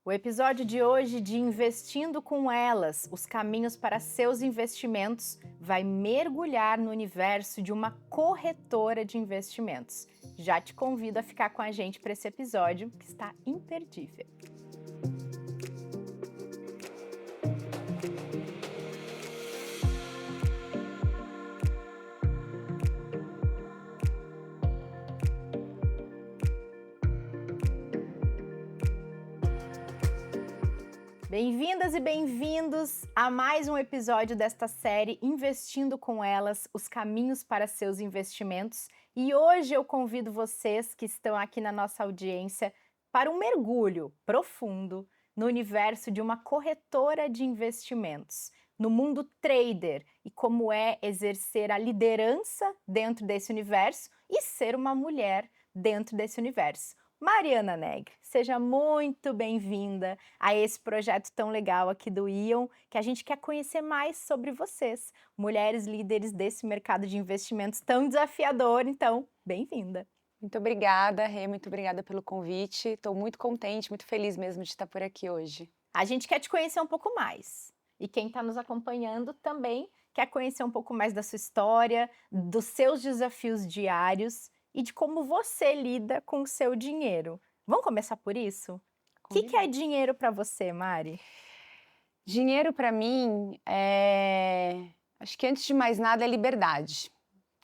O episódio de hoje de Investindo com Elas, os caminhos para seus investimentos, vai mergulhar no universo de uma corretora de investimentos. Já te convido a ficar com a gente para esse episódio, que está imperdível. Bem-vindas e bem-vindos a mais um episódio desta série Investindo com Elas, os caminhos para seus investimentos. E hoje eu convido vocês que estão aqui na nossa audiência para um mergulho profundo no universo de uma corretora de investimentos, no mundo trader e como é exercer a liderança dentro desse universo e ser uma mulher dentro desse universo. Mariana Negri, seja muito bem-vinda a esse projeto tão legal aqui do Ion, que a gente quer conhecer mais sobre vocês, mulheres líderes desse mercado de investimentos tão desafiador. Então, bem-vinda. Muito obrigada, Rê, muito obrigada pelo convite. Estou muito contente, muito feliz mesmo de estar por aqui hoje. A gente quer te conhecer um pouco mais. E quem está nos acompanhando também quer conhecer um pouco mais da sua história, dos seus desafios diários e de como você lida com o seu dinheiro. Vamos começar por isso? O que é dinheiro para você, Mari? Dinheiro para mim acho que antes de mais nada é liberdade,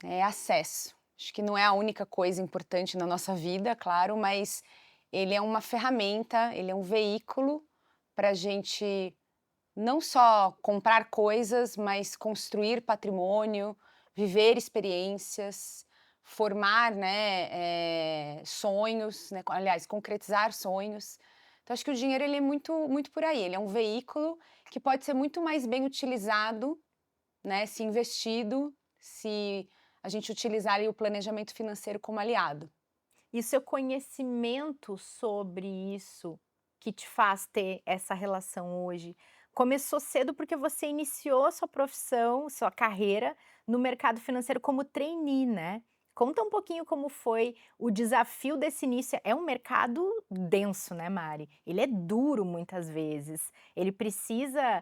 é acesso. Acho que não é a única coisa importante na nossa vida, claro, mas ele é uma ferramenta, ele é um veículo para a gente não só comprar coisas, mas construir patrimônio, viver experiências, formar, né, sonhos, né, aliás, concretizar sonhos. Então, acho que o dinheiro ele é muito por aí. Ele é um veículo que pode ser muito mais bem utilizado, né, se investido, se a gente utilizar ali o planejamento financeiro como aliado. E seu conhecimento sobre isso que te faz ter essa relação hoje, começou cedo porque você iniciou sua profissão, sua carreira no mercado financeiro como trainee, né? Conta um pouquinho como foi o desafio desse início. É um mercado denso, né, Mari? Ele é duro muitas vezes. Ele precisa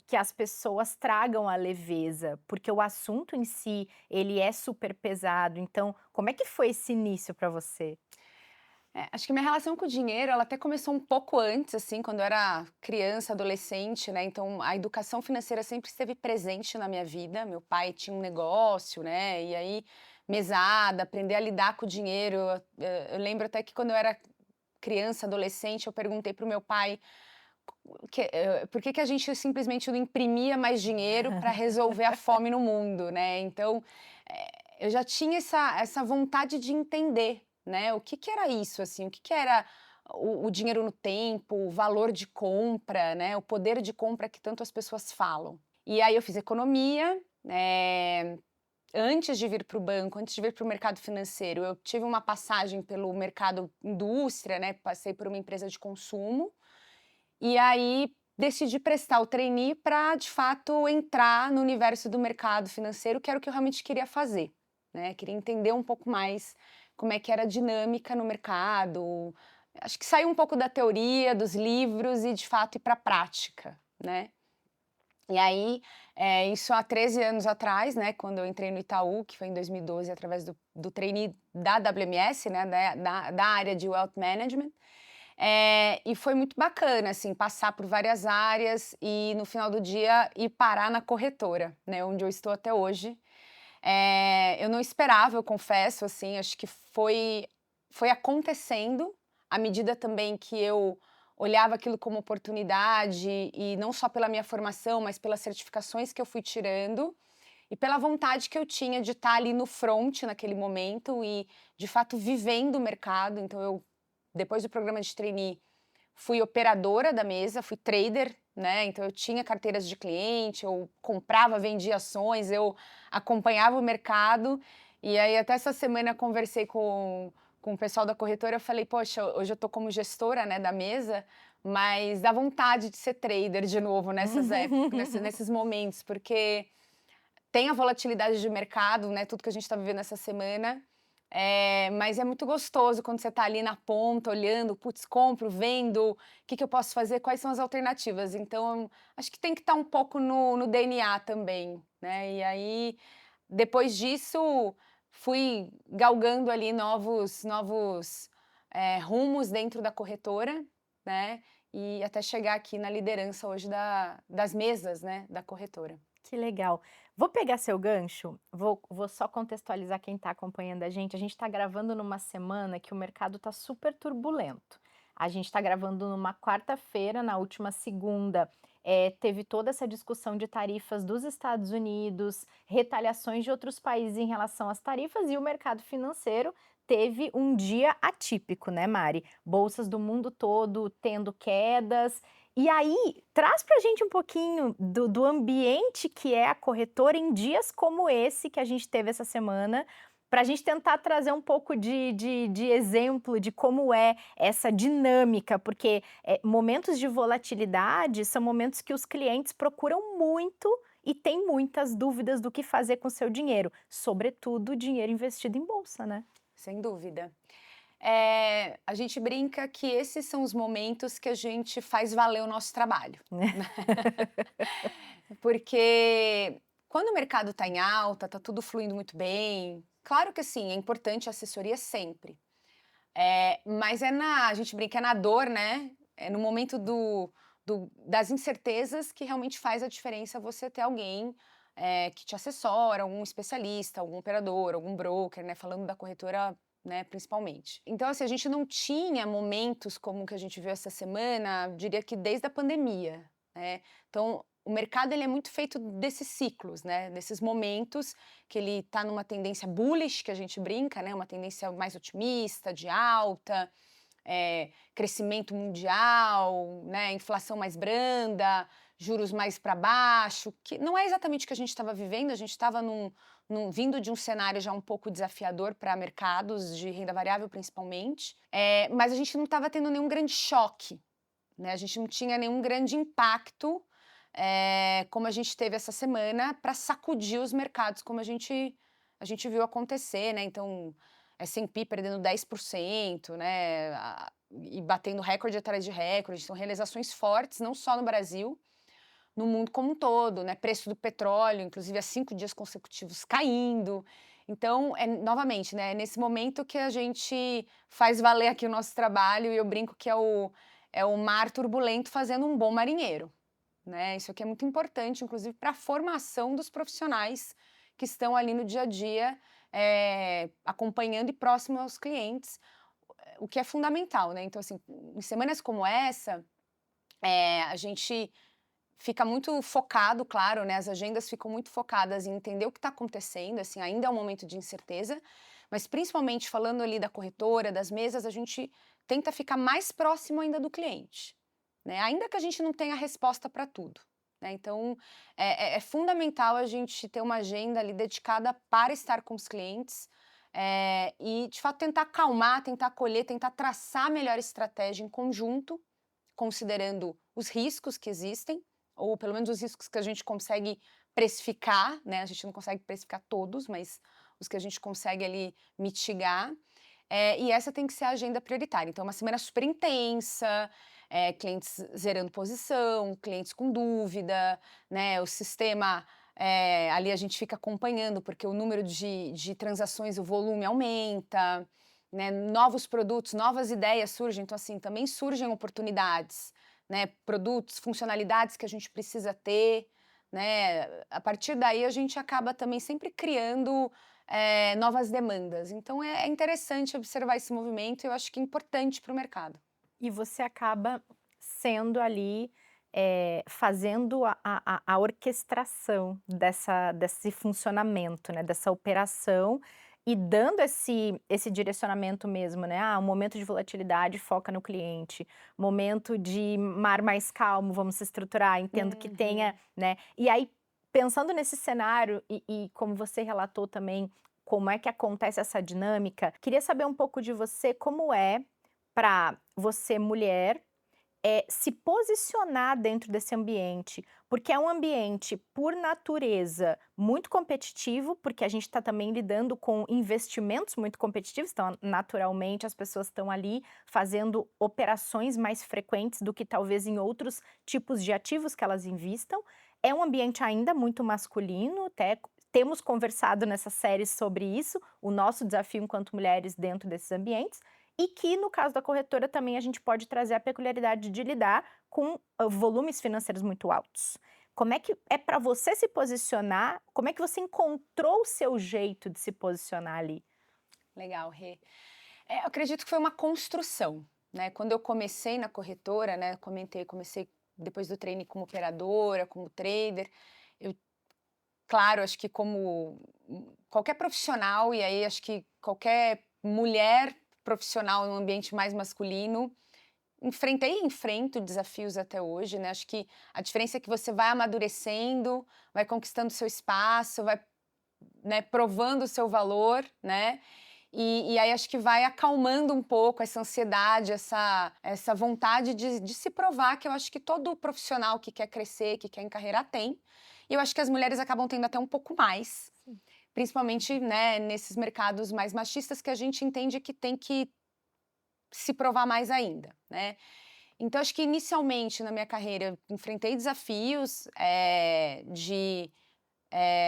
que as pessoas tragam a leveza, porque o assunto em si, ele é super pesado. Então, como é que foi esse início para você? Acho que minha relação com o dinheiro, ela até começou um pouco antes, assim, quando eu era criança, adolescente, né? Então, a educação financeira sempre esteve presente na minha vida. Meu pai tinha um negócio, né? E aí, mesada, aprender a lidar com o dinheiro. Eu lembro até que quando eu era criança, adolescente, eu perguntei para o meu pai por que que a gente simplesmente não imprimia mais dinheiro para resolver a fome no mundo, né? Então, eu já tinha essa vontade de entender, né? O que que era isso, assim? O que que era o dinheiro no tempo, o valor de compra, né? O poder de compra que tanto as pessoas falam. E aí eu fiz economia, antes de vir para o banco, antes de vir para o mercado financeiro, eu tive uma passagem pelo mercado indústria, né? Passei por uma empresa de consumo. E aí decidi prestar o trainee para, de fato, entrar no universo do mercado financeiro, que era o que eu realmente queria fazer, né? Queria entender um pouco mais como é que era a dinâmica no mercado. Acho que sair um pouco da teoria, dos livros e, de fato, ir para a prática, né? E aí, isso há 13 anos atrás, né, quando eu entrei no Itaú, que foi em 2012, através do trainee da WMS, né, da área de Wealth Management. E foi muito bacana, assim, passar por várias áreas e no final do dia ir parar na corretora, né, onde eu estou até hoje. Eu não esperava, eu confesso, assim, acho que foi acontecendo à medida também que eu olhava aquilo como oportunidade e não só pela minha formação, mas pelas certificações que eu fui tirando e pela vontade que eu tinha de estar ali no front naquele momento e, de fato, vivendo o mercado. Então, eu depois do programa de trainee, fui operadora da mesa, fui trader, né? Então eu tinha carteiras de cliente, eu comprava, vendia ações, eu acompanhava o mercado. E aí até essa semana conversei com o pessoal da corretora, eu falei, poxa, hoje eu tô como gestora, né, da mesa, mas dá vontade de ser trader de novo nessas épocas, nesses momentos, porque tem a volatilidade de mercado, né? Tudo que a gente está vivendo essa semana. Mas é muito gostoso quando você está ali na ponta, olhando, putz, compro, vendo, o que que eu posso fazer, quais são as alternativas. Então, acho que tem que estar um pouco no DNA também, né? E aí, depois disso, fui galgando ali novos rumos dentro da corretora, né? E até chegar aqui na liderança hoje das mesas, né, da corretora. Que legal. Vou pegar seu gancho, vou só contextualizar quem está acompanhando a gente. A gente está gravando numa semana que o mercado está super turbulento. A gente está gravando numa quarta-feira, na última segunda, teve toda essa discussão de tarifas dos Estados Unidos, retaliações de outros países em relação às tarifas, e o mercado financeiro teve um dia atípico, né, Mari? Bolsas do mundo todo tendo quedas. E aí, traz para a gente um pouquinho do ambiente que é a corretora em dias como esse que a gente teve essa semana, para a gente tentar trazer um pouco de exemplo de como é essa dinâmica, porque momentos de volatilidade são momentos que os clientes procuram muito e têm muitas dúvidas do que fazer com o seu dinheiro, sobretudo dinheiro investido em bolsa, né? Sem dúvida. A gente brinca que esses são os momentos que a gente faz valer o nosso trabalho. Porque quando o mercado está em alta, está tudo fluindo muito bem, claro que assim, é importante a assessoria sempre. Mas a gente brinca, é na dor, né? É no momento das incertezas que realmente faz a diferença você ter alguém que te assessora, algum especialista, algum operador, algum broker, né? Falando da corretora, né, principalmente. Então, assim, a gente não tinha momentos como o que a gente viu essa semana, diria que desde a pandemia, né? Então, o mercado ele é muito feito desses ciclos, né? Desses momentos que ele está numa tendência bullish, que a gente brinca, né? Uma tendência mais otimista, de alta, crescimento mundial, né? Inflação mais branda, juros mais para baixo, que não é exatamente o que a gente estava vivendo, a gente estava vindo de um cenário já um pouco desafiador para mercados de renda variável, principalmente, mas a gente não estava tendo nenhum grande choque, né? A gente não tinha nenhum grande impacto, como a gente teve essa semana, para sacudir os mercados, como a gente viu acontecer, né? Então, S&P perdendo 10%, né? E batendo recorde atrás de recorde. São realizações fortes, não só no Brasil, no mundo como um todo, né? Preço do petróleo, inclusive há 5 dias consecutivos caindo. Então, novamente, né? É nesse momento que a gente faz valer aqui o nosso trabalho, e eu brinco que é o mar turbulento fazendo um bom marinheiro, né? Isso aqui é muito importante, inclusive, para a formação dos profissionais que estão ali no dia a dia, acompanhando e próximo aos clientes, o que é fundamental, né? Então, assim, em semanas como essa, a gente fica muito focado, claro, né? As agendas ficam muito focadas em entender o que está acontecendo, assim, ainda é um momento de incerteza, mas principalmente falando ali da corretora, das mesas, a gente tenta ficar mais próximo ainda do cliente, né? Ainda que a gente não tenha resposta para tudo, né? Então, é fundamental a gente ter uma agenda ali dedicada para estar com os clientes, e, de fato, tentar acalmar, tentar acolher, tentar traçar a melhor estratégia em conjunto, considerando os riscos que existem, ou pelo menos os riscos que a gente consegue precificar, né? A gente não consegue precificar todos, mas os que a gente consegue ali mitigar. E essa tem que ser a agenda prioritária. Então, uma semana super intensa, clientes zerando posição, clientes com dúvida, né? O sistema, ali a gente fica acompanhando, porque o número de transações, o volume aumenta, né? Novos produtos, novas ideias surgem. Então, assim, também surgem oportunidades, né? Produtos, funcionalidades que a gente precisa ter, né? A partir daí, a gente acaba também sempre criando novas demandas. Então, é interessante observar esse movimento e eu acho que é importante para o mercado. E você acaba sendo ali, fazendo a orquestração desse funcionamento, né, dessa operação e dando esse direcionamento mesmo, né. Um momento de volatilidade, foca no cliente. Momento de mar mais calmo, vamos se estruturar, entendo que tenha, Uhum. né. E aí, pensando nesse cenário e como você relatou também, como é que acontece essa dinâmica, queria saber um pouco de você, como é para você mulher se posicionar dentro desse ambiente, porque é um ambiente, por natureza, muito competitivo, porque a gente está também lidando com investimentos muito competitivos, então, naturalmente, as pessoas estão ali fazendo operações mais frequentes do que talvez em outros tipos de ativos que elas invistam. É um ambiente ainda muito masculino, até temos conversado nessa série sobre isso, o nosso desafio enquanto mulheres dentro desses ambientes. E que, no caso da corretora, também a gente pode trazer a peculiaridade de lidar com volumes financeiros muito altos. Como é que é para você se posicionar? Como é que você encontrou o seu jeito de se posicionar ali? Legal, Rê. Eu acredito que foi uma construção, né? Quando eu comecei na corretora, né? Comecei depois do treino como operadora, como trader. Eu, claro, acho que como qualquer profissional, e aí acho que qualquer mulher profissional em um ambiente mais masculino, enfrentei e enfrento desafios até hoje, né? Acho que a diferença é que você vai amadurecendo, vai conquistando seu espaço, vai, né, provando o seu valor, né? E aí acho que vai acalmando um pouco essa ansiedade, essa vontade de se provar, que eu acho que todo profissional que quer crescer, que quer encarreirar tem. E eu acho que as mulheres acabam tendo até um pouco mais, principalmente, né, nesses mercados mais machistas que a gente entende que tem que se provar mais ainda, né? Então, acho que inicialmente na minha carreira eu enfrentei desafios de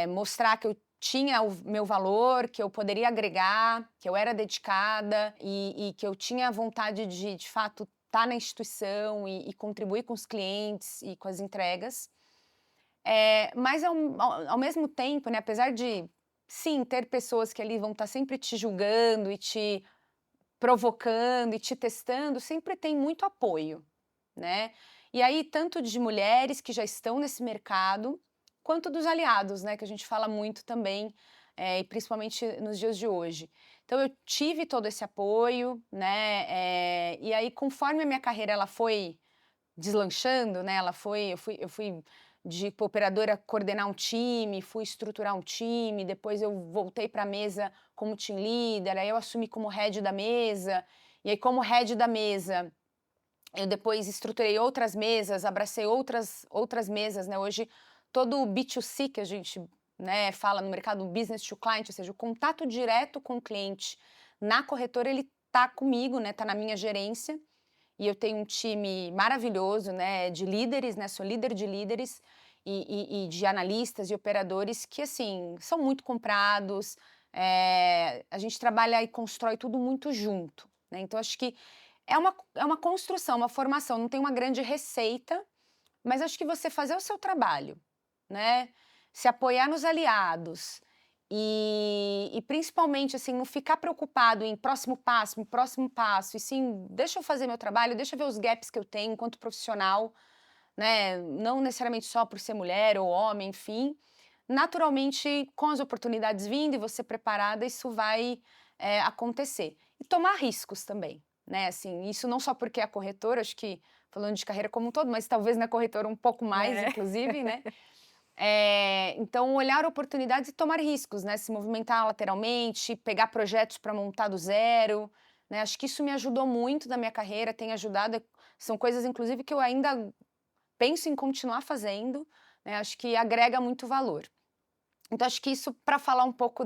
mostrar que eu tinha o meu valor, que eu poderia agregar, que eu era dedicada e que eu tinha vontade de fato, estar na instituição e contribuir com os clientes e com as entregas. Mas ao mesmo tempo, né, apesar de, sim, ter pessoas que ali vão estar sempre te julgando e te provocando e te testando, sempre tem muito apoio, né? E aí, tanto de mulheres que já estão nesse mercado, quanto dos aliados, né? Que a gente fala muito também, e principalmente nos dias de hoje. Então, eu tive todo esse apoio, né? E aí, conforme a minha carreira ela foi deslanchando, né? Eu fui de operadora coordenar um time, fui estruturar um time, depois eu voltei para a mesa como team leader, aí eu assumi como head da mesa, e aí como head da mesa, eu depois estruturei outras mesas, abracei outras mesas, né? Hoje todo o B2C que a gente, né, fala no mercado business to client, ou seja, o contato direto com o cliente na corretora, ele tá comigo, né? Tá na minha gerência. E eu tenho um time maravilhoso, né, de líderes, né, sou líder de líderes e de analistas e operadores que, assim, são muito comprados, a gente trabalha e constrói tudo muito junto, né, então acho que é uma construção, uma formação, não tem uma grande receita, mas acho que você fazer o seu trabalho, né, se apoiar nos aliados, e principalmente, assim, não ficar preocupado em próximo passo, e sim, deixa eu fazer meu trabalho, deixa eu ver os gaps que eu tenho enquanto profissional, né? Não necessariamente só por ser mulher ou homem, enfim. Naturalmente, com as oportunidades vindo e você preparada, isso vai acontecer. E tomar riscos também, né? Assim, isso não só porque é a corretora, acho que falando de carreira como um todo, mas talvez na corretora um pouco mais, É. inclusive, né? Então, olhar oportunidades e tomar riscos, né? Se movimentar lateralmente, pegar projetos para montar do zero, né? Acho que isso me ajudou muito na minha carreira, tem ajudado. São coisas, inclusive, que eu ainda penso em continuar fazendo, né? Acho que agrega muito valor. Então, acho que isso para falar um pouco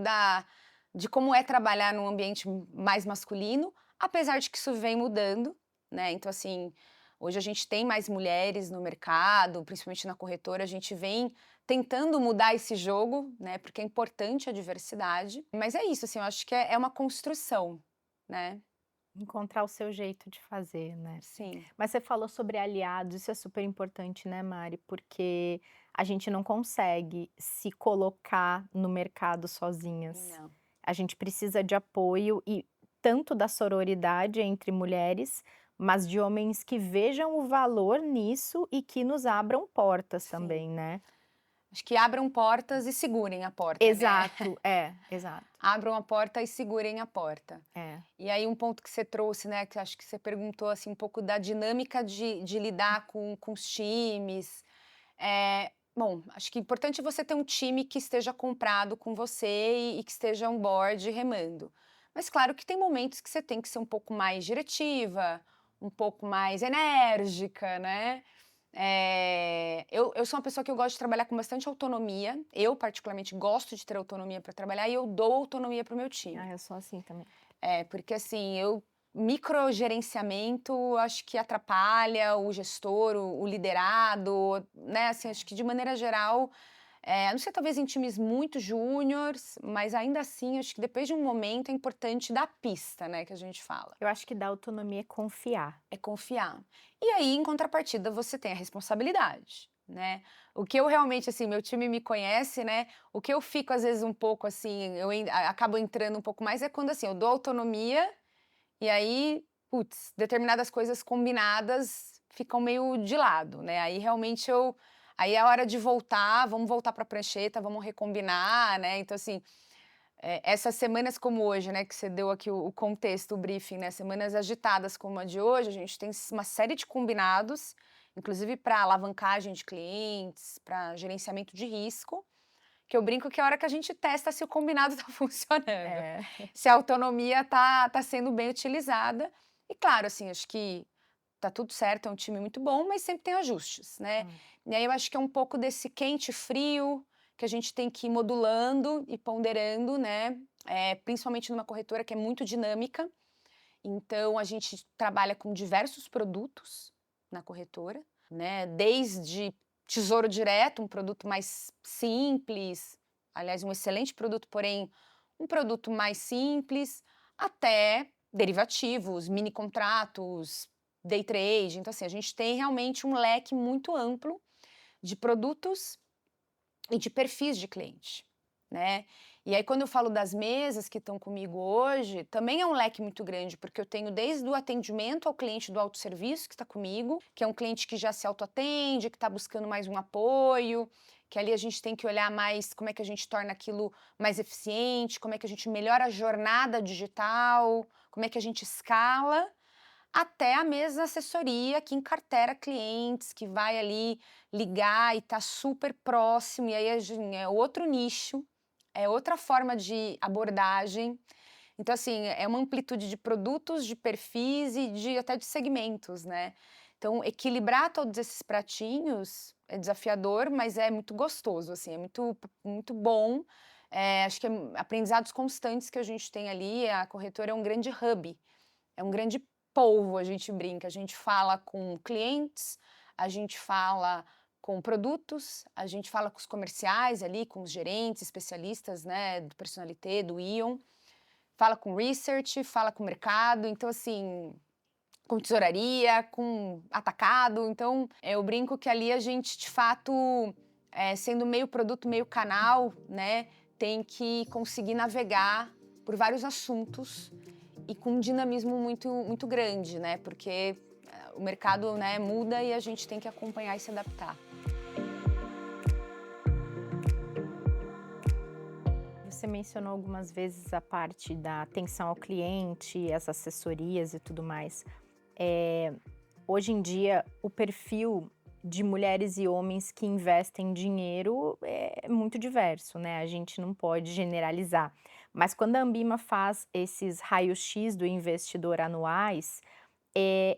de como é trabalhar num ambiente mais masculino, apesar de que isso vem mudando, né? Então, assim, hoje a gente tem mais mulheres no mercado, principalmente na corretora, a gente vem tentando mudar esse jogo, né? Porque é importante a diversidade. Mas é isso, assim, eu acho que é uma construção, né? Encontrar o seu jeito de fazer, né. Sim. Mas você falou sobre aliados, isso é super importante, né, Mari, porque a gente não consegue se colocar no mercado sozinhas. Não. A gente precisa de apoio e tanto da sororidade entre mulheres, mas de homens que vejam o valor nisso e que nos abram portas Sim. também, né. Acho que abram portas e segurem a porta, né? Exato, exato. Abram a porta e segurem a porta. É. E aí um ponto que você trouxe, né, que acho que você perguntou, assim, um pouco da dinâmica de lidar com os times. Bom, acho que é importante você ter um time que esteja comprado com você e que esteja on board remando. Mas claro que tem momentos que você tem que ser um pouco mais diretiva, um pouco mais enérgica, né? Eu sou uma pessoa que eu gosto de trabalhar com bastante autonomia. Eu, particularmente, gosto de ter autonomia para trabalhar e eu dou autonomia para o meu time. Ah, eu sou assim também. Porque assim, microgerenciamento acho que atrapalha o gestor, o liderado, né? Assim, acho que de maneira geral, a não ser talvez em times muito júniores, mas ainda assim, acho que depois de um momento é importante dar pista, né? Que a gente fala. Eu acho que dar autonomia é confiar. É confiar. E aí, em contrapartida, você tem a responsabilidade, né? O que eu realmente, assim, meu time me conhece, né? O que eu fico, às vezes, um pouco assim, acabo entrando um pouco mais, é quando, assim, eu dou autonomia e aí, putz, determinadas coisas combinadas ficam meio de lado, né? Aí, realmente, aí é a hora de voltar, vamos voltar para a prancheta, vamos recombinar, né? Então, assim, essas semanas como hoje, né, que você deu aqui o contexto, o briefing, né, semanas agitadas como a de hoje, a gente tem uma série de combinados, inclusive para alavancagem de clientes, para gerenciamento de risco, que eu brinco que é a hora que a gente testa se o combinado está funcionando, É. se a autonomia tá sendo bem utilizada. E claro, assim, acho que tá tudo certo, é um time muito bom, mas sempre tem ajustes, né? E aí eu acho que é um pouco desse quente e frio que a gente tem que ir modulando e ponderando, né? Principalmente numa corretora que é muito dinâmica. Então a gente trabalha com diversos produtos na corretora, né? Desde Tesouro Direto, um produto mais simples, aliás, um excelente produto, porém um produto mais simples, até derivativos, mini contratos, day trade. Então, assim, a gente tem realmente um leque muito amplo de produtos e de perfis de cliente, né? E aí, quando eu falo das mesas que estão comigo hoje, também é um leque muito grande, porque eu tenho desde o atendimento ao cliente do autosserviço que está comigo, que é um cliente que já se autoatende, que está buscando mais um apoio, que ali a gente tem que olhar mais como é que a gente torna aquilo mais eficiente, como é que a gente melhora a jornada digital, como é que a gente escala, até a mesa assessoria que encartera clientes, que vai ali ligar e tá super próximo, e aí é outro nicho, é outra forma de abordagem. Então, assim, é uma amplitude de produtos, de perfis e até de segmentos, né? Então, equilibrar todos esses pratinhos é desafiador, mas é muito gostoso, assim, é muito bom. Acho que aprendizados constantes que a gente tem ali, a corretora é um grande hub, é um grande polvo, a gente brinca. A gente fala com clientes, a gente fala com produtos, a gente fala com os comerciais ali, com os gerentes, especialistas, né, do Personalité, do Ion, fala com research, fala com mercado, então assim, com tesouraria, com atacado. Então, eu brinco que ali a gente, de fato, sendo meio produto, meio canal, né, tem que conseguir navegar por vários assuntos e com um dinamismo muito grande, né? Porque o mercado, né, muda e a gente tem que acompanhar e se adaptar. Você mencionou algumas vezes a parte da atenção ao cliente, as assessorias e tudo mais. Hoje em dia, o perfil de mulheres e homens que investem dinheiro é muito diverso, né? A gente não pode generalizar. Mas quando a Ambima faz esses raios-x do investidor anuais,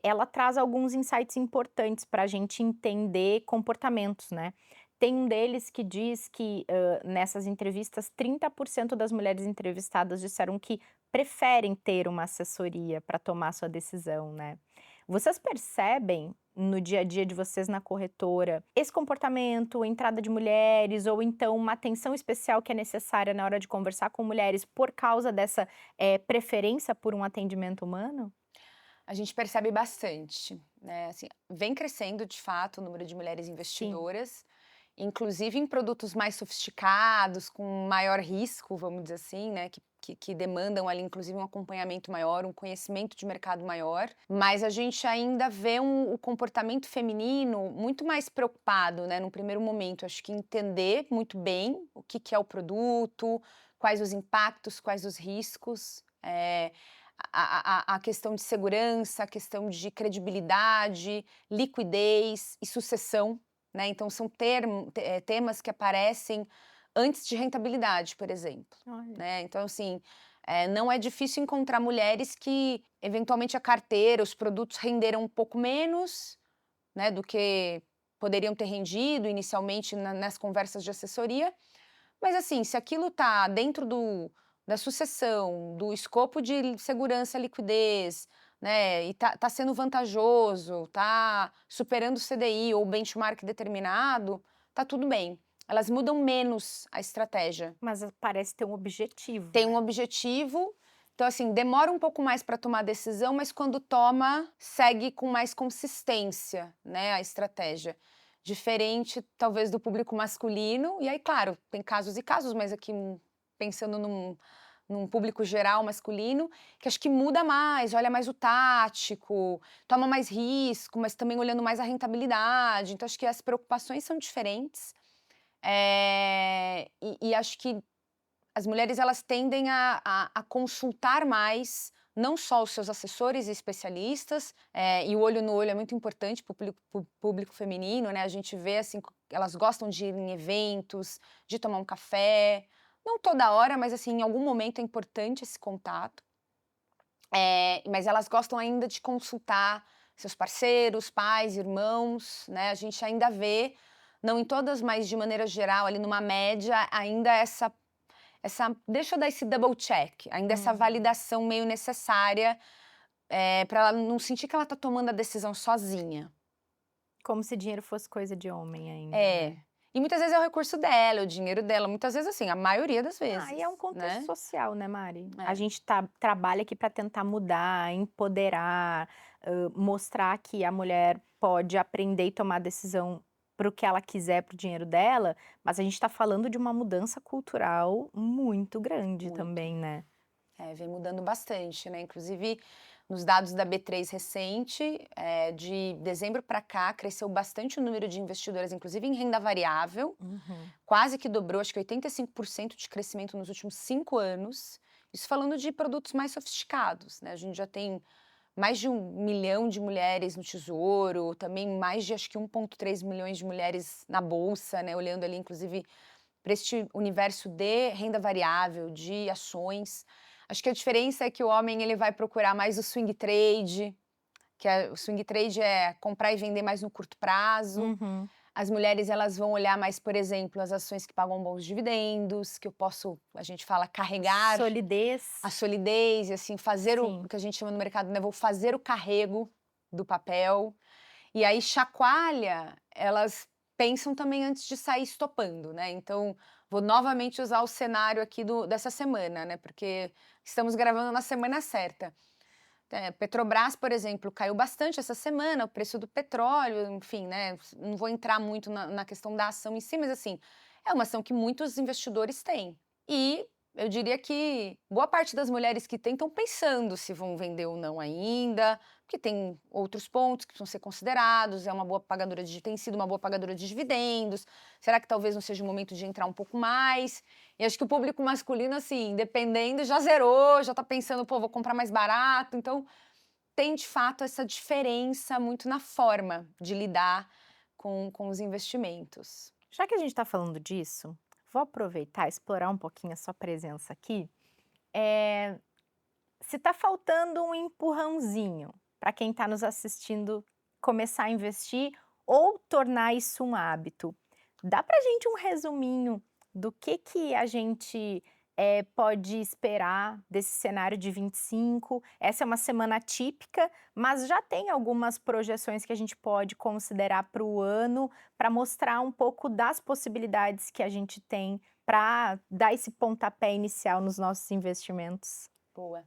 ela traz alguns insights importantes para a gente entender comportamentos, né? Tem um deles que diz que, nessas entrevistas, 30% das mulheres entrevistadas disseram que preferem ter uma assessoria para tomar sua decisão, né? Vocês percebem no dia a dia de vocês na corretora esse comportamento, entrada de mulheres ou então uma atenção especial que é necessária na hora de conversar com mulheres por causa dessa, preferência por um atendimento humano? A gente percebe bastante, né? Assim, vem crescendo de fato o número de mulheres Sim. investidoras, inclusive em produtos mais sofisticados, com maior risco, vamos dizer assim, né? Que demandam ali, inclusive, um acompanhamento maior, um conhecimento de mercado maior. Mas a gente ainda vê o comportamento feminino muito mais preocupado, né? No primeiro momento, acho que entender muito bem o que é o produto, quais os impactos, quais os riscos. A questão de segurança, a questão de credibilidade, liquidez e sucessão, né? Então são temas que aparecem antes de rentabilidade, por exemplo, Olha. né? Então assim, Não é difícil encontrar mulheres que, eventualmente, a carteira, os produtos renderam um pouco menos, né, do que poderiam ter rendido inicialmente nas conversas de assessoria. Mas, assim, se aquilo está dentro da sucessão, do escopo de segurança e liquidez, né, e tá sendo vantajoso, tá superando o CDI ou benchmark determinado, tá tudo bem. Elas mudam menos a estratégia. Mas parece ter um objetivo, Tem um né? objetivo, então, assim, demora um pouco mais para tomar a decisão, mas quando toma, segue com mais consistência, né, a estratégia. Diferente, talvez, do público masculino. E aí, claro, tem casos e casos, mas aqui pensando num público geral masculino, que acho que muda mais, olha mais o tático, toma mais risco, mas também olhando mais a rentabilidade. Então, acho que as preocupações são diferentes. E acho que as mulheres, elas tendem a consultar mais, não só os seus assessores e especialistas, e o olho no olho é muito importante para o público feminino, né? A gente vê, assim, elas gostam de ir em eventos, de tomar um café, não toda hora, mas, assim, em algum momento é importante esse contato. Mas elas gostam ainda de consultar seus parceiros, pais, irmãos, né? A gente ainda vê, não em todas, mas de maneira geral, ali numa média, ainda deixa eu dar esse double check, ainda essa validação meio necessária, para ela não sentir que ela tá tomando a decisão sozinha. Como se dinheiro fosse coisa de homem ainda, É. né? E muitas vezes é o recurso dela, o dinheiro dela, muitas vezes, assim, a maioria das vezes, E é um contexto né. social, né, Mari? A É. gente trabalha aqui para tentar mudar, empoderar, mostrar que a mulher pode aprender e tomar decisão para o que ela quiser, para o dinheiro dela, mas a gente está falando de uma mudança cultural muito grande Muito. também, né? Vem mudando bastante, né, inclusive nos dados da B3 recente, de dezembro para cá, cresceu bastante o número de investidoras, inclusive em renda variável, Uhum. quase que dobrou, acho que 85% de crescimento nos últimos 5 anos, isso falando de produtos mais sofisticados, né, a gente já tem mais de 1 milhão de mulheres no Tesouro, também mais de acho que 1,3 milhões de mulheres na bolsa, né, olhando ali inclusive para este universo de renda variável, de ações. Acho que a diferença é que o homem ele vai procurar mais o swing trade, o swing trade é comprar e vender mais no curto prazo. Uhum. As mulheres elas vão olhar mais, por exemplo, as ações que pagam bons dividendos, que eu posso, a gente fala, carregar Solidez. a solidez e assim fazer o Sim. que a gente chama no mercado, né, vou fazer o carrego do papel. E aí chacoalha, elas pensam também antes de sair estopando, né, então vou novamente usar o cenário aqui dessa semana, né, porque estamos gravando na semana certa. Petrobras, por exemplo, caiu bastante essa semana, o preço do petróleo, enfim, né, não vou entrar muito na questão da ação em si, mas assim, é uma ação que muitos investidores têm. E eu diria que boa parte das mulheres que têm estão pensando se vão vender ou não ainda, porque tem outros pontos que precisam ser considerados, tem sido uma boa pagadora de dividendos, será que talvez não seja o momento de entrar um pouco mais? E acho que o público masculino, assim, dependendo, já zerou, já tá pensando, pô, vou comprar mais barato. Então, tem de fato essa diferença muito na forma de lidar com os investimentos. Já que a gente está falando disso, vou aproveitar e explorar um pouquinho a sua presença aqui. Se está faltando um empurrãozinho para quem está nos assistindo começar a investir ou tornar isso um hábito, dá para a gente um resuminho do que a gente pode esperar desse cenário de 25? Essa é uma semana atípica, mas já tem algumas projeções que a gente pode considerar para o ano, para mostrar um pouco das possibilidades que a gente tem para dar esse pontapé inicial nos nossos investimentos. Boa.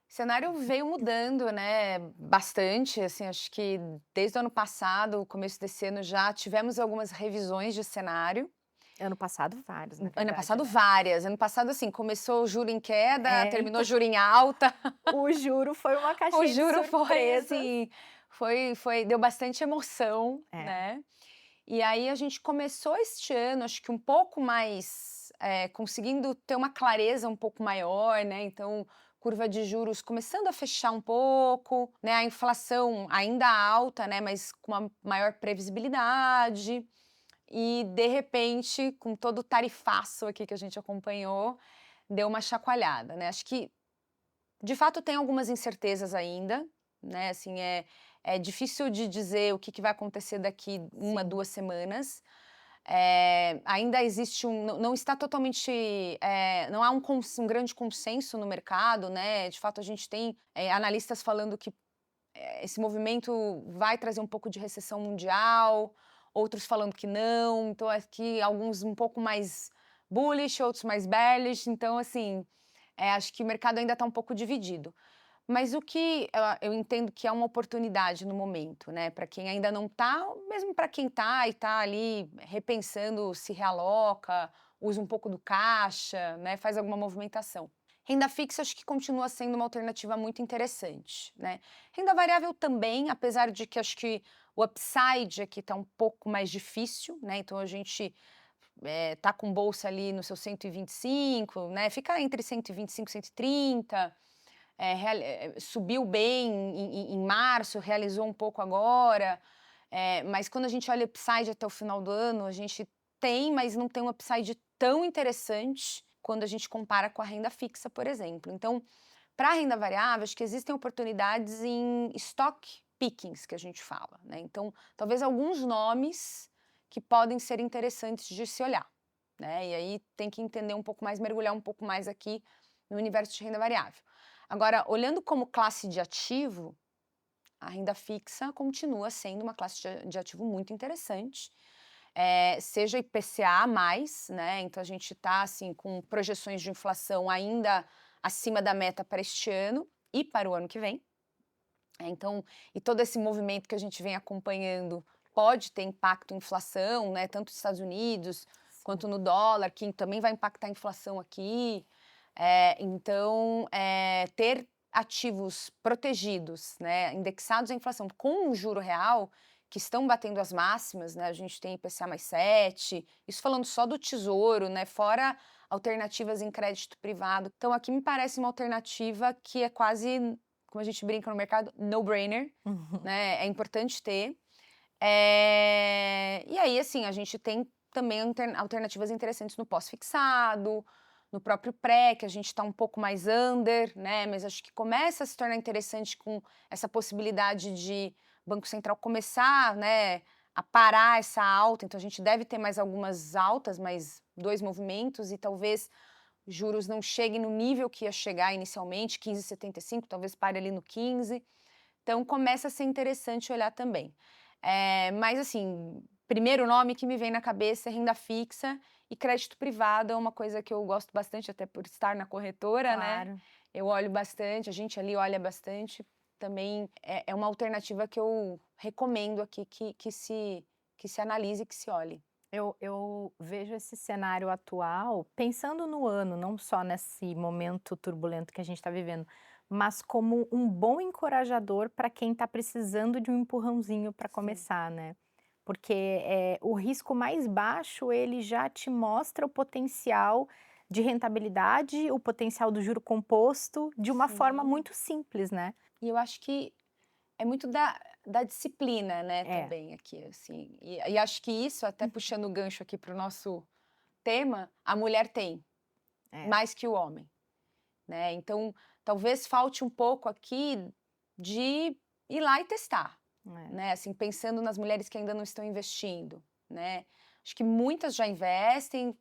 O cenário veio mudando, né, bastante, assim, acho que desde o ano passado, o começo desse ano, já tivemos algumas revisões de cenário. Ano passado vários, na Ano verdade, passado né. várias, ano passado, assim, começou o juro em queda, terminou Então, o juro em alta. o juro foi uma O caixinha de juro foi surpresas. assim, deu bastante emoção, É. né. E aí a gente começou este ano, acho que um pouco mais, conseguindo ter uma clareza um pouco maior, né, então curva de juros começando a fechar um pouco, né, a inflação ainda alta, né, mas com uma maior previsibilidade. E de repente, com todo o tarifaço aqui que a gente acompanhou, deu uma chacoalhada, né? Acho que, de fato, tem algumas incertezas ainda, né? Assim, é difícil de dizer o que vai acontecer daqui uma, Sim. 2 semanas. Ainda existe não está totalmente, não há um grande consenso no mercado, né? De fato, a gente tem analistas falando que esse movimento vai trazer um pouco de recessão mundial, outros falando que não. Então, aqui alguns um pouco mais bullish, outros mais bearish. Então, assim, acho que o mercado ainda está um pouco dividido. Mas o que eu entendo que é uma oportunidade no momento, né? Para quem ainda não está, mesmo para quem está e está ali repensando, se realoca, usa um pouco do caixa, né? Faz alguma movimentação. Renda fixa acho que continua sendo uma alternativa muito interessante, né? Renda variável também, apesar de que acho que o upside aqui está um pouco mais difícil, né? Então a gente tá com bolsa ali no seu 125, né? Fica entre 125 e 130. Subiu bem em março, realizou um pouco agora, mas quando a gente olha o upside até o final do ano, a gente tem, mas não tem um upside tão interessante quando a gente compara com a renda fixa, por exemplo. Então, para a renda variável, acho que existem oportunidades em stock pickings, que a gente fala, né? Então, talvez alguns nomes que podem ser interessantes de se olhar, né? E aí tem que entender um pouco mais, mergulhar um pouco mais aqui no universo de renda variável. Agora, olhando como classe de ativo, a renda fixa continua sendo uma classe de ativo muito interessante, seja IPCA mais, né? Então a gente está assim com projeções de inflação ainda acima da meta para este ano e para o ano que vem. Então, e todo esse movimento que a gente vem acompanhando pode ter impacto em inflação, né? Tanto nos Estados Unidos quanto no dólar, que também vai impactar a inflação aqui. Então, ter ativos protegidos, né, indexados à inflação com o juro real, que estão batendo as máximas, né, a gente tem IPCA mais 7, isso falando só do Tesouro, né, fora alternativas em crédito privado. Então, aqui me parece uma alternativa que é quase, como a gente brinca no mercado, no-brainer, né, é importante ter. E aí, assim, a gente tem também alternativas interessantes no pós-fixado, no próprio pré, que a gente está um pouco mais under, né? Mas acho que começa a se tornar interessante com essa possibilidade de Banco Central começar, né, a parar essa alta. Então a gente deve ter mais algumas altas, mais 2 movimentos, e talvez juros não cheguem no nível que ia chegar inicialmente, 15,75, talvez pare ali no 15. Então começa a ser interessante olhar também. Mas assim, primeiro nome que me vem na cabeça é renda fixa e crédito privado é uma coisa que eu gosto bastante, até por estar na corretora, né? Claro. Eu olho bastante, a gente ali olha bastante. Também é uma alternativa que eu recomendo aqui que se analise, que se olhe. Eu vejo esse cenário atual, pensando no ano, não só nesse momento turbulento que a gente está vivendo, mas como um bom encorajador para quem está precisando de um empurrãozinho para Sim, começar, né? Porque o risco mais baixo, ele já te mostra o potencial de rentabilidade, o potencial do juro composto, de uma forma sim. muito simples, né? E eu acho que é muito da disciplina, né, É, também aqui, assim. E acho que isso, até puxando o gancho aqui para o nosso tema, a mulher tem, é, mais que o homem, né? Então, talvez falte um pouco aqui de ir lá e testar, é. né? Assim, pensando nas mulheres que ainda não estão investindo, né? Acho que muitas já investem,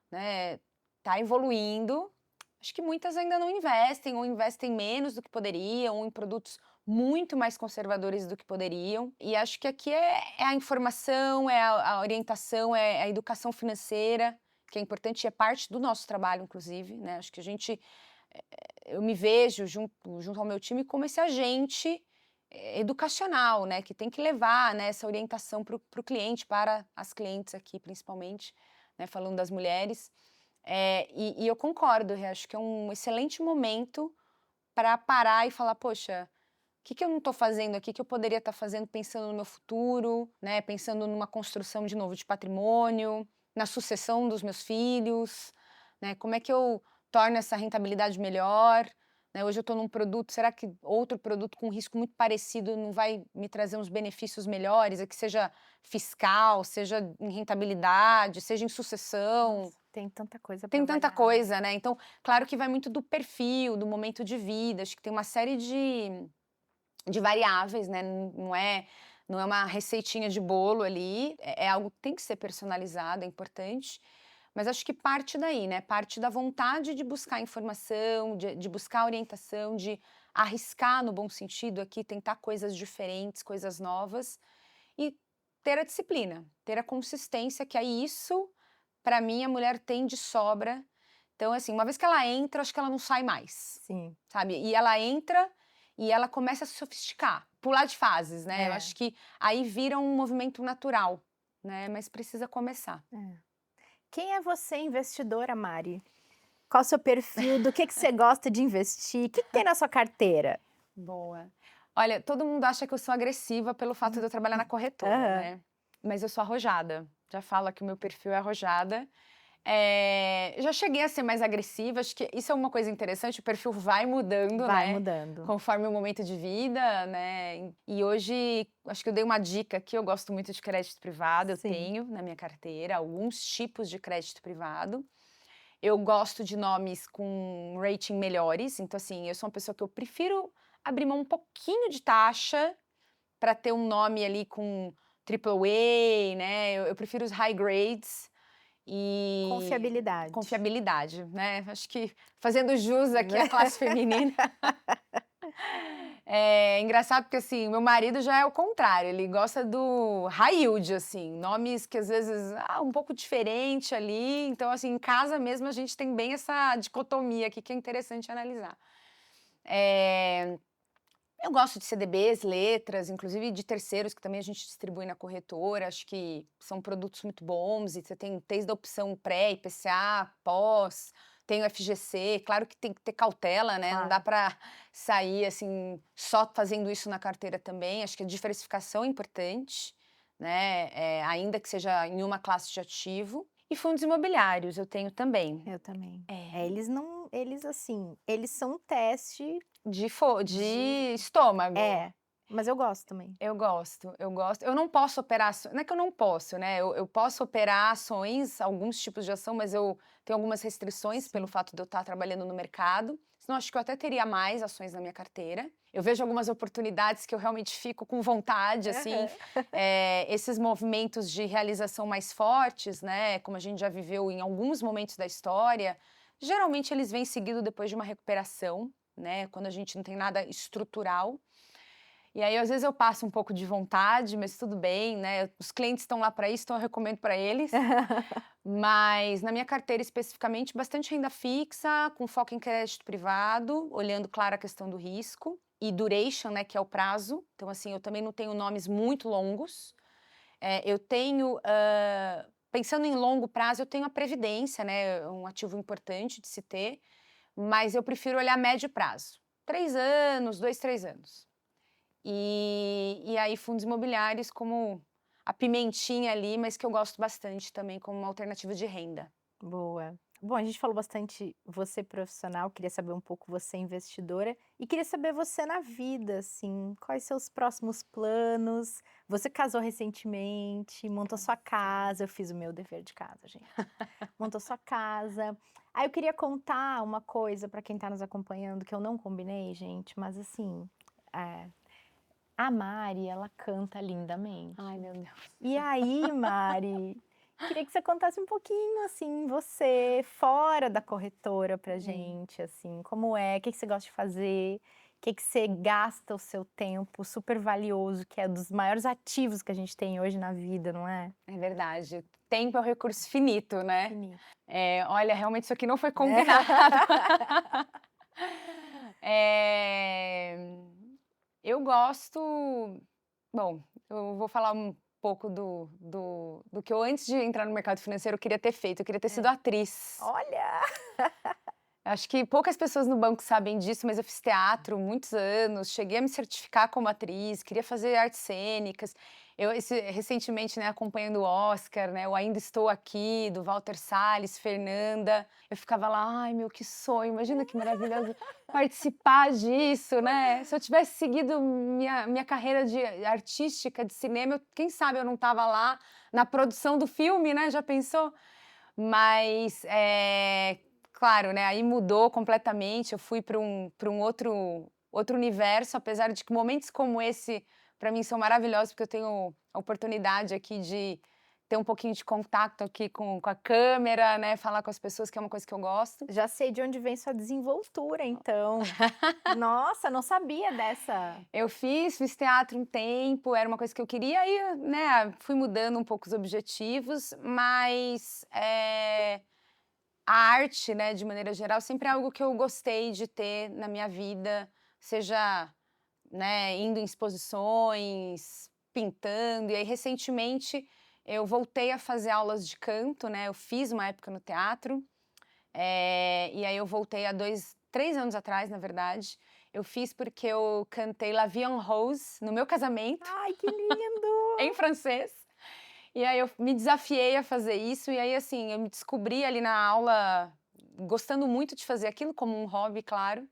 né? Tá evoluindo. Acho que muitas ainda não investem ou investem menos do que poderiam, ou em produtos muito mais conservadores do que poderiam. E acho que aqui é a informação, é a orientação, é a educação financeira, que é importante e é parte do nosso trabalho, inclusive, né? Acho que a gente, eu me vejo junto ao meu time como esse agente educacional, né? Que tem que levar, né, essa orientação para o cliente, para as clientes aqui, principalmente, né? Falando das mulheres. E eu concordo, eu acho que é um excelente momento para parar e falar, poxa, o que eu não estou fazendo aqui que eu poderia estar fazendo pensando no meu futuro, né? Pensando numa construção de novo de patrimônio, na sucessão dos meus filhos, né? Como é que eu torno essa rentabilidade melhor? Né? Hoje eu estou num produto, será que outro produto com risco muito parecido não vai me trazer uns benefícios melhores? É que seja fiscal, seja em rentabilidade, seja em sucessão. Nossa, Tem tanta coisa para Tem tanta avaliar. coisa, né? Então, claro que vai muito do perfil, do momento de vida. Acho que tem uma série de variáveis, né? Não é uma receitinha de bolo ali. É algo que tem que ser personalizado, é importante. Mas acho que parte daí, né? Parte da vontade de buscar informação, de buscar orientação, de arriscar no bom sentido aqui, tentar coisas diferentes, coisas novas e ter a disciplina, ter a consistência, que aí isso, para mim, a mulher tem de sobra. Então, assim, uma vez que ela entra, acho que ela não sai mais, Sim. sabe? E ela entra e ela começa a se sofisticar, pular de fases, né? Eu É. acho que aí vira um movimento natural, né? Mas precisa começar. É. Quem é você, investidora, Mari? Qual o seu perfil? Do que você gosta de investir? O que tem na sua carteira? Boa. Olha, todo mundo acha que eu sou agressiva pelo fato de eu trabalhar na corretora, Aham. né? Mas eu sou arrojada. Já falo que o meu perfil é arrojada. Já cheguei a ser mais agressiva, acho que isso é uma coisa interessante, o perfil vai mudando, Vai né? mudando. Conforme o momento de vida, né? E hoje, acho que eu dei uma dica aqui, eu gosto muito de crédito privado, eu Sim. tenho na minha carteira alguns tipos de crédito privado. Eu gosto de nomes com rating melhores, então assim, eu sou uma pessoa que eu prefiro abrir mão um pouquinho de taxa para ter um nome ali com AAA, né? Eu prefiro os high grades e Confiabilidade. confiabilidade, né? Acho que fazendo jus aqui à classe feminina. É engraçado porque, assim, meu marido já é o contrário, ele gosta do high yield, assim, nomes que às vezes, um pouco diferente ali. Então, assim, em casa mesmo a gente tem bem essa dicotomia aqui que é interessante analisar. Eu gosto de CDBs, letras, inclusive de terceiros que também a gente distribui na corretora. Acho que são produtos muito bons e você tem desde a opção pré, IPCA, pós, tem o FGC. Claro que tem que ter cautela, né? Não dá Claro. para sair assim só fazendo isso na carteira também. Acho que a diversificação é importante, né? Ainda que seja em uma classe de ativo. E fundos imobiliários eu tenho também. Eu também. Eles não, eles assim, eles são um teste De estômago. mas eu gosto também. Eu gosto, eu gosto. Eu não posso operar não é que eu não posso, né, eu posso operar ações, alguns tipos de ação, mas eu tenho algumas restrições pelo Sim. fato de eu estar trabalhando no mercado, senão acho que eu até teria mais ações na minha carteira. Eu vejo algumas oportunidades que eu realmente fico com vontade, assim, Aham. esses movimentos de realização mais fortes, né, como a gente já viveu em alguns momentos da história, geralmente eles vêm seguido depois de uma recuperação, né, quando a gente não tem nada estrutural. E aí, às vezes, eu passo um pouco de vontade, mas tudo bem, né? Os clientes estão lá para isso, então eu recomendo para eles. Mas na minha carteira, especificamente, bastante renda fixa, com foco em crédito privado, olhando, claro, a questão do risco. E duration, né, que é o prazo. Então, assim, eu também não tenho nomes muito longos. Eu tenho, pensando em longo prazo, eu tenho a previdência, né? Um ativo importante de se ter. Mas eu prefiro olhar médio prazo. 3 anos, 2, 3 anos. E aí fundos imobiliários como a pimentinha ali, mas que eu gosto bastante também como uma alternativa de renda. Boa. Bom, a gente falou bastante você profissional, queria saber um pouco você investidora e queria saber você na vida, assim, quais seus próximos planos? Você casou recentemente, montou sua casa, eu fiz o meu dever de casa, gente. Montou sua casa. Aí eu queria contar uma coisa para quem tá nos acompanhando que eu não combinei, gente, mas assim, é, a Mari, ela canta lindamente. Ai, meu Deus. E aí, Mari, queria que você contasse um pouquinho, assim, você, fora da corretora pra gente, assim, como é, o que você gosta de fazer, o que você gasta o seu tempo super valioso, que é um dos maiores ativos que a gente tem hoje na vida, não é? É verdade. Tempo é um recurso finito, né? Finito. Olha, realmente isso aqui não foi combinado. Eu gosto. Bom, eu vou falar um pouco do que eu, antes de entrar no mercado financeiro, eu queria ter feito. Eu queria ter sido atriz. Olha! Acho que poucas pessoas no banco sabem disso, mas eu fiz teatro muitos anos, cheguei a me certificar como atriz, queria fazer artes cênicas. Recentemente, né, acompanhando o Oscar, né, o Ainda Estou Aqui, do Walter Salles, Fernanda, eu ficava lá, ai meu, que sonho, imagina que maravilhoso participar disso, né? Se eu tivesse seguido minha carreira artística, de cinema, quem sabe eu não estava lá na produção do filme, né? Já pensou? Mas, claro, né, aí mudou completamente, eu fui para um outro universo, apesar de que momentos como esse, para mim, são maravilhosos, porque eu tenho a oportunidade aqui de ter um pouquinho de contato aqui com a câmera, né, falar com as pessoas, que é uma coisa que eu gosto. Já sei de onde vem sua desenvoltura, então. Nossa, não sabia dessa. Eu fiz teatro um tempo, era uma coisa que eu queria, aí, né, fui mudando um pouco os objetivos, mas a arte, né, de maneira geral, sempre é algo que eu gostei de ter na minha vida, seja, né, indo em exposições, pintando, e aí recentemente eu voltei a fazer aulas de canto, né, eu fiz uma época no teatro, e aí eu voltei há 3 anos atrás, na verdade, eu fiz porque eu cantei La Vie en Rose no meu casamento, Ai, que lindo! em francês. E aí eu me desafiei a fazer isso, e aí assim, eu me descobri ali na aula gostando muito de fazer aquilo como um hobby, claro.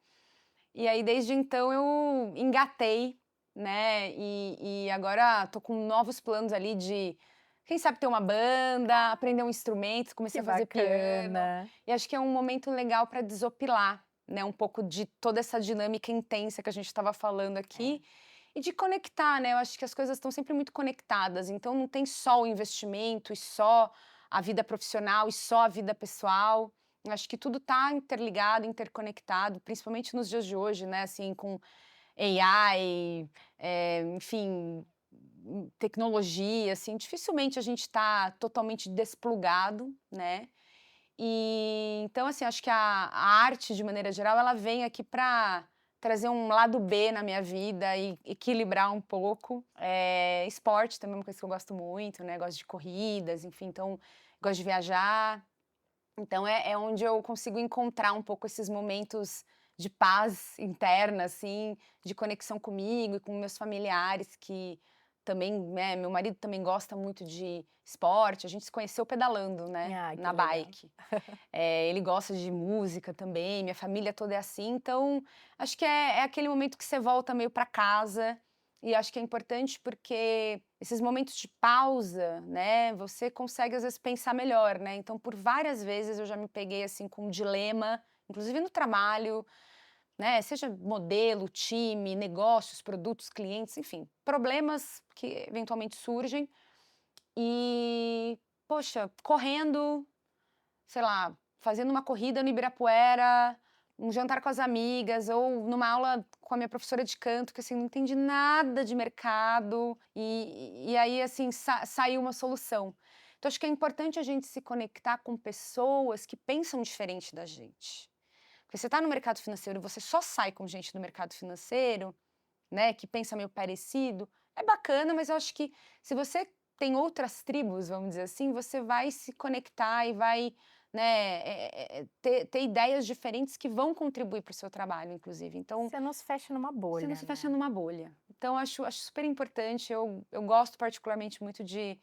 E aí desde então eu engatei, né, e agora tô com novos planos ali de, quem sabe ter uma banda, aprender um instrumento, comecei Que a fazer piano. bacana. E acho que é um momento legal para desopilar, né, um pouco de toda essa dinâmica intensa que a gente estava falando aqui. E de conectar, né, eu acho que as coisas estão sempre muito conectadas, então não tem só o investimento e só a vida profissional e só a vida pessoal. Eu acho que tudo está interligado, interconectado, principalmente nos dias de hoje, né, assim, com AI, enfim, tecnologia, assim, dificilmente a gente está totalmente desplugado, né. E então, assim, acho que a arte, de maneira geral, ela vem aqui para trazer um lado B na minha vida e equilibrar um pouco. Esporte também é uma coisa que eu gosto muito, né? Gosto de corridas, enfim, então gosto de viajar. Então é onde eu consigo encontrar um pouco esses momentos de paz interna, assim, de conexão comigo e com meus familiares que também, né, meu marido também gosta muito de esporte, a gente se conheceu pedalando, né, Ah, que na legal. bike. Ele gosta de música também, minha família toda é assim, então acho que é aquele momento que você volta meio para casa, e acho que é importante porque esses momentos de pausa, né, você consegue às vezes pensar melhor, né, então por várias vezes eu já me peguei assim com um dilema, inclusive no trabalho, né, seja modelo, time, negócios, produtos, clientes, enfim, problemas que eventualmente surgem e, poxa, correndo, sei lá, fazendo uma corrida no Ibirapuera, um jantar com as amigas ou numa aula com a minha professora de canto, que assim, não entendi nada de mercado, e aí assim, saiu uma solução. Então acho que é importante a gente se conectar com pessoas que pensam diferente da gente. Porque você está no mercado financeiro e você só sai com gente do mercado financeiro, né, que pensa meio parecido, é bacana, mas eu acho que se você tem outras tribos, vamos dizer assim, você vai se conectar e vai, né, ter ideias diferentes que vão contribuir para o seu trabalho, inclusive. Então, Você não se fecha numa você não bolha, se fecha né? numa bolha. Então, acho super importante, eu gosto particularmente muito de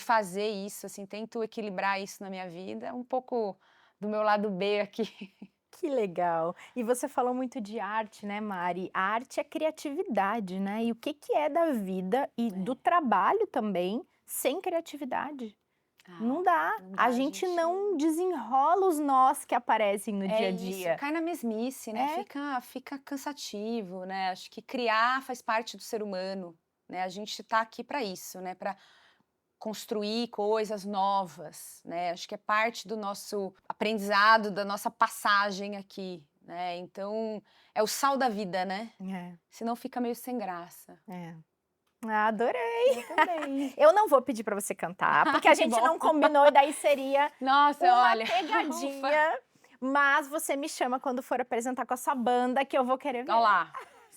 fazer isso, assim, tento equilibrar isso na minha vida, um pouco do meu lado B aqui. Que legal. E você falou muito de arte, né, Mari? A arte é criatividade, né? E o que que é da vida e do É. trabalho também sem criatividade? Não dá. Não A dá, a gente gente. não desenrola os nós que aparecem no É dia a isso, dia. cai na mesmice, né, É, fica cansativo, né, acho que criar faz parte do ser humano, né, a gente tá aqui para isso, né, para construir coisas novas, né, acho que é parte do nosso aprendizado, da nossa passagem aqui, né, então é o sal da vida, né, é, senão fica meio sem graça. é. Ah, adorei. Eu também. Eu não vou pedir para você cantar, porque a Que gente bom. não combinou e daí seria Nossa, uma olha, ufa. pegadinha. Mas você me chama quando for apresentar com a sua banda que eu vou querer Olha ver. lá,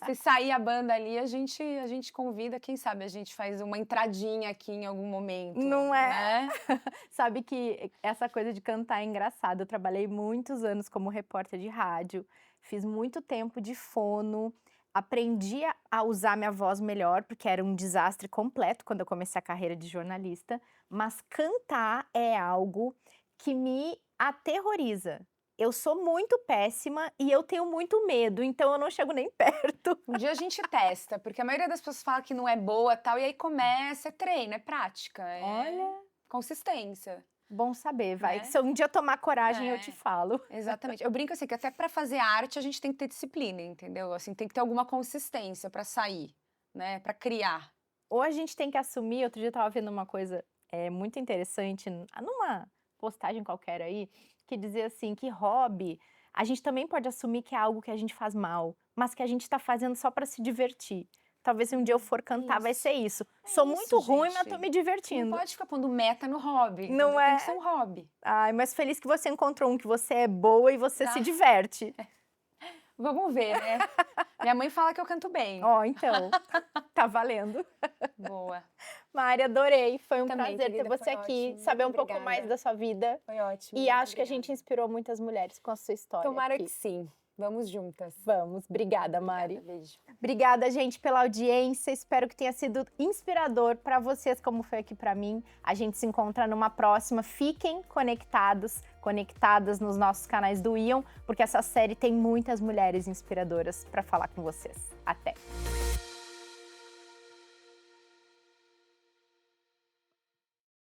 se sair a banda ali, a gente convida, quem sabe a gente faz uma entradinha aqui em algum momento, Não é? né. Sabe que essa coisa de cantar é engraçado. Eu trabalhei muitos anos como repórter de rádio, fiz muito tempo de fono, aprendi a usar minha voz melhor, porque era um desastre completo quando eu comecei a carreira de jornalista, mas cantar é algo que me aterroriza. Eu sou muito péssima e eu tenho muito medo, então eu não chego nem perto. Um dia a gente testa, porque a maioria das pessoas fala que não é boa, tal, e aí começa, é treino, é prática, é Olha, consistência. Bom saber, vai. Né? Se um dia eu tomar coragem, eu É. te falo. Exatamente. Eu brinco assim, que até para fazer arte a gente tem que ter disciplina, entendeu? Assim, tem que ter alguma consistência para sair, né? Para criar. Ou a gente tem que assumir, outro dia eu estava vendo uma coisa muito interessante, numa postagem qualquer aí, que dizia assim, que hobby, a gente também pode assumir que é algo que a gente faz mal, mas que a gente está fazendo só para se divertir. Talvez se um dia eu for cantar, vai ser isso. Sou muito ruim, mas tô me Não divertindo. pode ficar pondo meta no hobby. Não entendeu? é? Tem que ser um hobby. Ai, mas feliz que você encontrou um que você é boa e você se Ah. diverte. Vamos ver, né? Minha mãe fala que eu canto bem. Ó, então, tá valendo. Boa. Mari, adorei. Foi um Também, prazer ter querida, você foi aqui, ótimo. saber um Muito pouco mais obrigada. da sua vida. Foi ótimo. E muito acho que a gente obrigada. inspirou muitas mulheres com a sua história. Tomara aqui. que sim. Vamos juntas. Vamos. Obrigada, Mari. Obrigada, beijo. Obrigada, gente, pela audiência. Espero que tenha sido inspirador para vocês, como foi aqui para mim. A gente se encontra numa próxima. Fiquem conectadas nos nossos canais do Ion, porque essa série tem muitas mulheres inspiradoras para falar com vocês. Até!